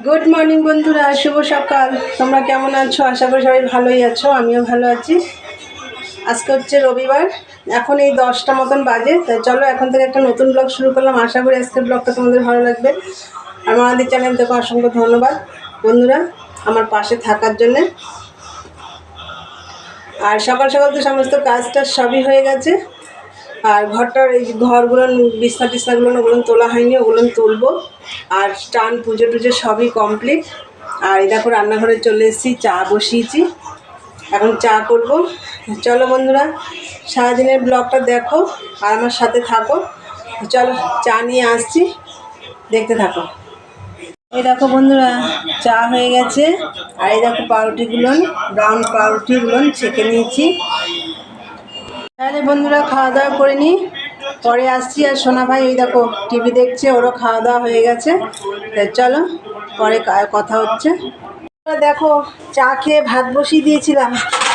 Good morning বন্ধুরা, শুভ সকাল। তোমরা কেমন আছো? আশা করি সবাই ভালোই আছো, আমিও ভালো আছি। আজকে হচ্ছে রবিবার, এখন এই 10টা মতন বাজে। তাই চলো এখন থেকে একটা নতুন ব্লগ শুরু করলাম। আশা করি আজকের ব্লগটা তোমাদের ভালো লাগবে। আর আমাদের চ্যানেল থেকে অসংখ্য ধন্যবাদ বন্ধুরা আমার পাশে থাকার জন্যে। আর সকাল সকাল তো সমস্ত কাজটা সবই হয়ে গেছে। আর ঘরটার এই ঘরগুলো বিছনা টিছনাগুলো ওগুলো তোলা হয়নি, ওগুলো তুলবো। আর স্নান পুজো টুজো সবই কমপ্লিট। আর এই দেখো রান্নাঘরে চলে এসেছি, চা বসিয়েছি, এখন চা করব। চলো বন্ধুরা সারাদিনের ব্লগটা দেখো আর আমার সাথে থাকো। চলো চা নিয়ে আসছি, দেখতে থাকো। এই দেখো বন্ধুরা চা হয়ে গেছে। আর এই দেখো পাউরুটিগুলো, ব্রাউন পাউরুটিগুলো ছেঁকে নিয়েছি। তাহলে বন্ধুরা খাওয়া দাওয়া করে নিই, পরে আসছি। আর সোনা ভাই এই দেখো টিভি দেখছে, ওরও খাওয়া দাওয়া হয়ে গেছে। চলো পরে কথা হচ্ছে। দেখো চা খেয়ে ভাত বসিয়ে দিয়েছিলাম।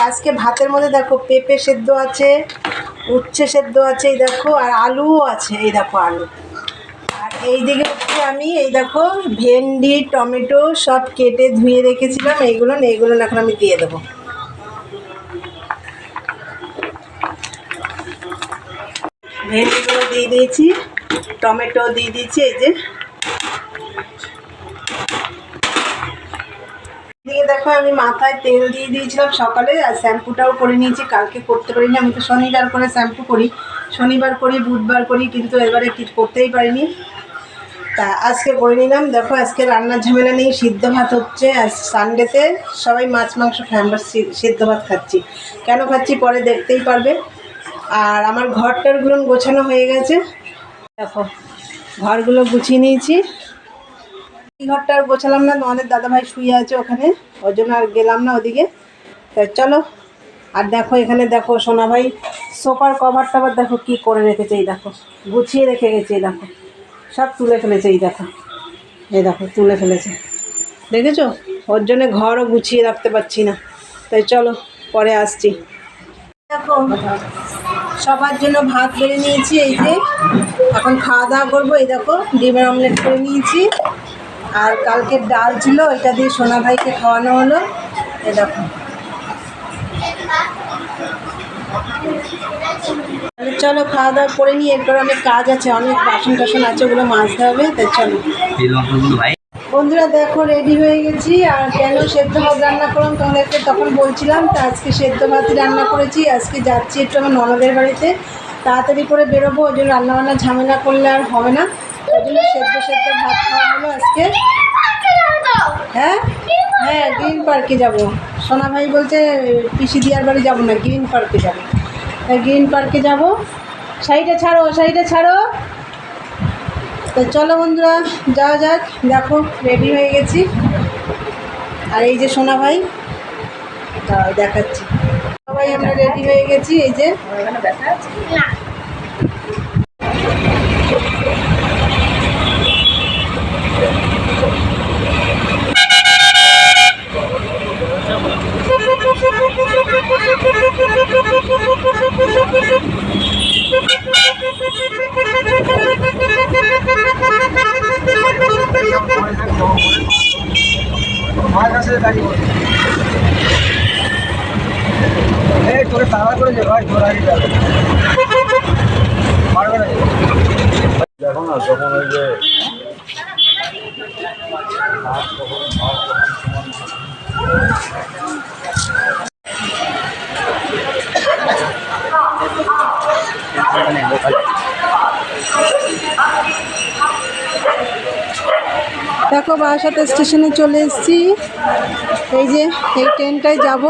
আজকে ভাতের মধ্যে দেখো পেঁপে সেদ্ধ আছে, উচ্ছে সেদ্ধ আছে, এই দেখো, আর আলুও আছে, এই দেখো আলু। আর এই দিকে হচ্ছে আমি এই দেখো ভেন্ডি টমেটো সব কেটে ধুয়ে রেখেছিলাম, এইগুলো এখন আমি দিয়ে দেবো। ভেন্ডিগুলো দিয়ে দিয়েছি, টমেটো দিয়ে দিয়েছি। এই যে এদিকে দেখো আমি মাথায় তেল দিয়ে দিয়েছিলাম সকালে, আর শ্যাম্পুটাও করে নিয়েছি। কালকে করতে পারিনি, আমি তো শনিবার করে শ্যাম্পু করি, শনিবার করি, বুধবার করি, কিন্তু এবারে কিছু করতেই পারিনি। তা আজকে করে নিলাম। দেখো আজকে রান্নার ঝামেলা নেই, সিদ্ধ ভাত হচ্ছে। আর সানডেতে সবাই মাছ মাংস খায়, আমরা সিদ্ধ ভাত খাচ্ছি। কেন খাচ্ছি পরে দেখতেই পারবে। আর আমার ঘরটারগুলো গোছানো হয়ে গেছে। দেখো ঘরগুলো গুছিয়ে নিয়েছি। এই ঘরটা আর গোছালাম না, তোমাদের দাদাভাই শুয়ে আছে ওখানে, ওই জন্য আর গেলাম না ওদিকে। তাই চলো। আর দেখো এখানে দেখো সোনা ভাই সোফার কভার টভার দেখো কী করে রেখেছে, এই দেখো গুছিয়ে রেখে গেছে, এই দেখো সব তুলে ফেলেছে, এই দেখো তুলে ফেলেছে, দেখেছো? ওর জন্য ঘরও গুছিয়ে রাখতে পারছি না। তাই চলো পরে আসছি। দেখো সবার জন্য ভাত বেড়ে নিয়েছি, এই যে এখন খাওয়া দাওয়া করবো। এই দেখো ডিমের অমলেট করে নিয়েছি। আর কালকের ডাল ছিল, এটা দিয়ে সোনা ভাইকে খাওয়ানো হলো। এই দেখো চলো খাওয়া দাওয়া করে নিই, এরপর অনেক কাজ আছে, অনেক বাসন টাসন আছে, ওগুলো মাজতে হবে। তাই চলো বন্ধুরা দেখো রেডি হয়ে গেছি। আর কেন সেদ্ধ ভাত রান্না করলাম তোমাদেরকে তখন বলছিলাম। তা আজকে সেদ্ধ ভাতই রান্না করেছি। আজকে যাচ্ছি একটু আমার ননদের বাড়িতে, তাড়াতাড়ি করে বেরোবো, ওই জন্য রান্নাবান্না ঝামেলা করলে আর হবে না, ওই জন্য সেদ্ধ ভাত খাওয়া হলো আজকে। হ্যাঁ হ্যাঁ গ্রিন পার্কে যাব। সোনা ভাই বলছে পিসি দিয়ার বাড়ি যাবো না, গ্রিন পার্কে যাবো। তাই গ্রিন পার্কে যাব। শাড়িটা ছাড়ো। তো চলো বন্ধুরা যাওয়া যাক। দেখো রেডি হয়ে গেছি। আর এই যে সোনা ভাই, দেখাচ্ছি। সবাই আমরা রেডি হয়ে গেছি, এই যে দেখা আছে না। তোকে তাড়া করে যে ভাই তোর আগে যাবে পারবে না। দেখো না যখন ওই যে দেখো বারাসাত স্টেশনে চলে এসেছি। এই যে এই ট্রেনটায় যাব,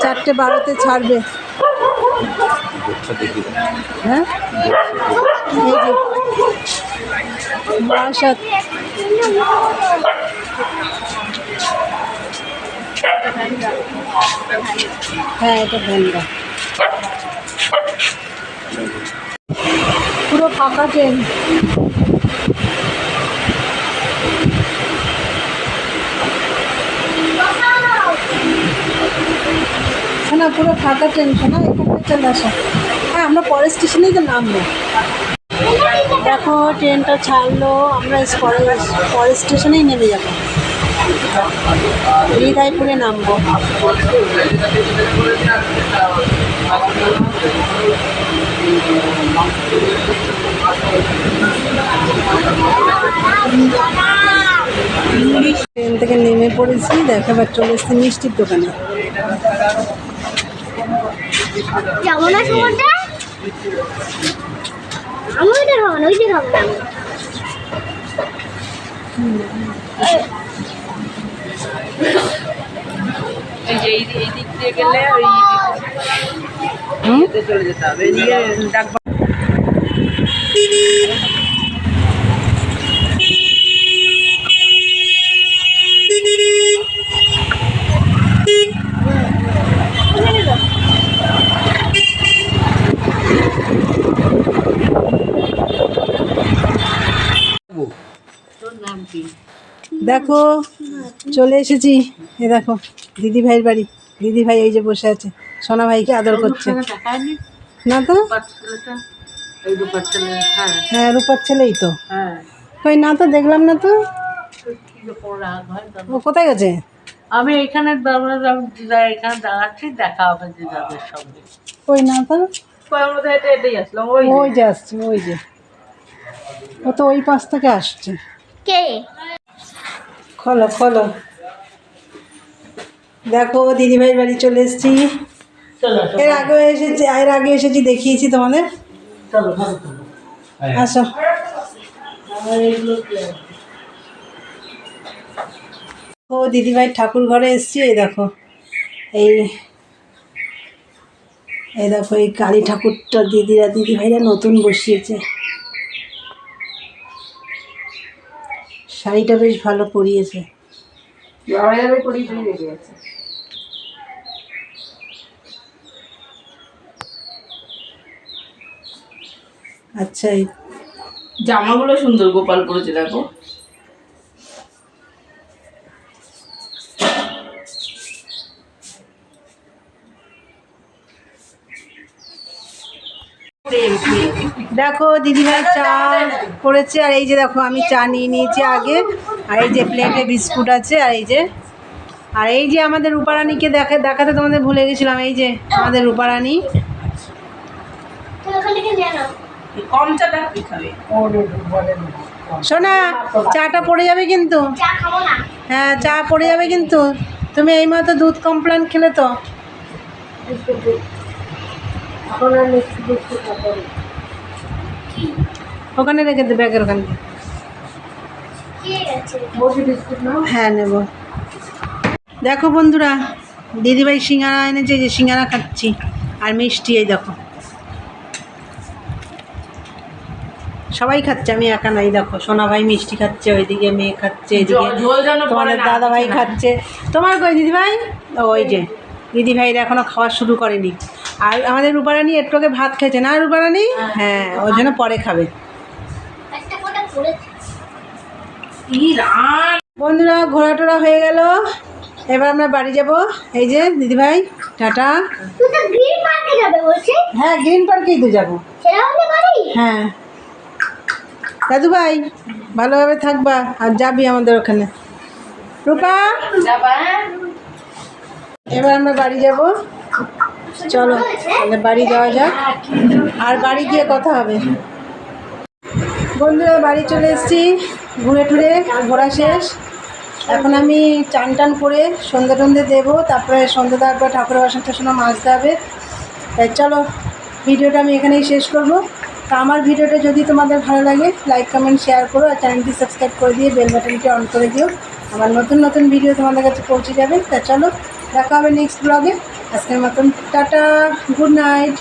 4:12-তে ছাড়বে। হ্যাঁ এই যে বারাসাত। হ্যাঁ এটা ভ্যানটা, পুরো ফাঁকা ট্রেন। না পুরো ফাঁকা ট্রেন, শোনা এখান থেকে চলে আসা। হ্যাঁ আমরা পরের স্টেশনেই তো নামবো। দেখো ট্রেনটা ছাড়লো, আমরা পরের স্টেশনেই নেমে যাবো, হৃদয়পুরে নামবো। ট্রেন থেকে নেমে পড়েছি, দেখো এবার চলে এসেছি মিষ্টির দোকানে। যাবো না সমুদ্রে, আমি ওইটা খাবো না, ওইটা খাবো না। এই দিক দিয়ে গেলে ওই চলে যেতে হবে, এদিকে ডাক। দেখো চলে এসেছি, এ দেখো দিদি ভাইয়ের বাড়ি। দিদি ভাই ওই যে বসে আছে, সোনা ভাইকে আদর করছে। না তো, হ্যাঁ রূপার ছেলেই তো। কই না তো, দেখলাম না তো। ও কোথায় গেছে? আমি এখানে এখানে দাঁড়াচ্ছি, দেখা হবে দিদাদের সঙ্গে। কই না তো, এটাই আসলাম। ওই যে আসছে, ওই যে ও তো ওই পাশ থেকে আসছে। কে? খোলো খোলো। দেখো দিদি ভাইয়ের বাড়ি চলে এসেছি। এর আগে এসেছি, দেখিয়েছি তোমাদের। আসো। ও দিদি ভাই ঠাকুর ঘরে এসেছি। এই দেখো এই দেখো এই কালী ঠাকুরটা দিদি ভাইরা নতুন বসিয়েছে। শাড়িটা বেশ ভালো পরিয়েছে। আচ্ছা, এই জামাগুলো সুন্দর, গোপাল পরেছে দেখো। দেখো দিদিভাই চা করেছে, আর এই যে দেখো আমি চা নিয়ে নিয়েছি আগে, আর এই যে প্লেটে বিস্কুট আছে, আর এই যে আমাদের রূপারানীকে দেখাতে তোমাদের ভুলে গেছিলাম। এই যে আমাদের রূপারানী। কম চাটা খাবে। শোনা, চাটা পড়ে যাবে কিন্তু। চা খাবো না। হ্যাঁ চা পড়ে যাবে কিন্তু। তুমি এই মাত্র দুধ কমপ্লেন খেলে তো। ওখানে রেখে দে, ব্যাগের ওখানে। হ্যাঁ নেব। দেখো বন্ধুরা, দিদিভাই সিঙ্গারা এনেছে, যে সিঙ্গারা খাচ্ছি, আর মিষ্টি। এই দেখো সবাই খাচ্ছে, আমি একা নাই। দেখো সোনা ভাই মিষ্টি খাচ্ছে, ওইদিকে মেয়ে খাচ্ছে, এদিকে তোমাদের দাদা ভাই খাচ্ছে। তোমার কই দিদিভাই? ওই যে দিদিভাইরা এখনো খাওয়া শুরু করেনি। আর আমাদের রূপারানী একটু আগে ভাত খেয়েছে না রূপারানী? হ্যাঁ, ওই জন্য পরে খাবে। বন্ধুরা ঘোরাটোরা হয়ে গেল, এবার আমরা বাড়ি যাব। এই যে দিদিভাই টাটা। হ্যাঁ গ্রিন পার্কেই তো যাবো। হ্যাঁ দাদু ভাই ভালোভাবে থাকবা, আর যাবি আমাদের ওখানে। রূপা এবার আমরা বাড়ি যাব, চলো তাহলে বাড়ি যাওয়া যাক, আর বাড়ি গিয়ে কথা হবে। বন্ধুরা বাড়ি চলে এসেছি, ঘোরা শেষ। এখন আমি চান টান করে সন্ধ্যে টন্ধে দেবো, তারপরে সন্ধ্যে দেওয়ার পর ঠাকুরের বাসন টাসন মাজতে হবে। তাই চলো ভিডিওটা আমি এখানেই শেষ করবো। তা আমার ভিডিওটা যদি তোমাদের ভালো লাগে লাইক কমেন্ট শেয়ার করো, আর চ্যানেলটি সাবস্ক্রাইব করে দিয়ে বেল বাটনটি অন করে দিও, আমার নতুন ভিডিও তোমাদের কাছে পৌঁছে যাবে। তা চলো দেখা হবে নেক্সট ব্লগে। আজকের মতন টাটা, গুড নাইট।